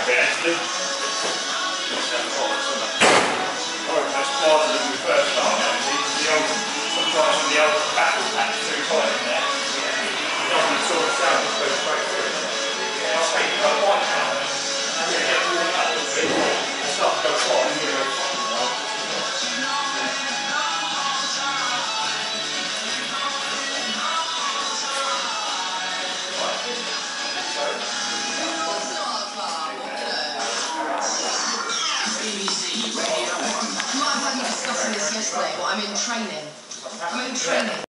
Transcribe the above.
bit actually. That's quieter than we first started actually. Sometimes when the old battle pack's too tight in there, it doesn't sort of sound just goes straight through. Yeah, I'll take the white out and then get warmed up a little bit and start to go quiet and you go fine. Might have had you discussing this yesterday, but I'm in training.